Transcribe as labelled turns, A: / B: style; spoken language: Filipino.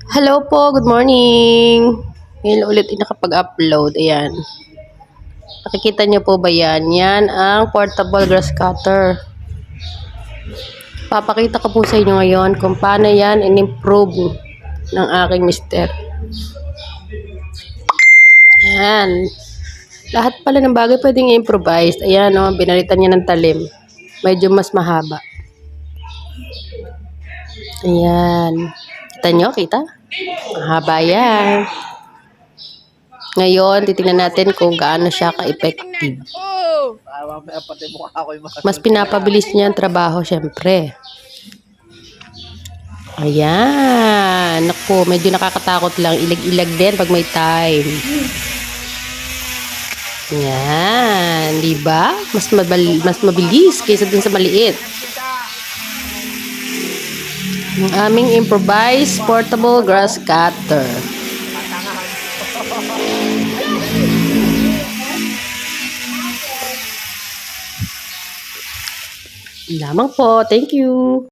A: Hello po, good morning. Ngayon ulit ay nakapag-upload. Ayan. Nakikita niyo po ba yan? Yan ang portable grass cutter. Papakita ko po sa inyo ngayon kung paano yan in-improve ng aking mister. Ayan. Lahat pala ng bagay pwedeng i-improvise. Ayan o, binalitan niya ng talim. Medyo mas mahaba. Ayan. Kita nyo? Kita? Mahaba yan. Ngayon, titingnan natin kung gaano siya ka-effective. Mas pinapabilis niya ang trabaho, syempre. Ayan. Naku, medyo nakakatakot lang. Ilag-ilag din pag may time. Ayan. Diba? Mas mabilis kaysa dun sa maliit. Ang aming improvised portable grass cutter. Lamang po. Thank you.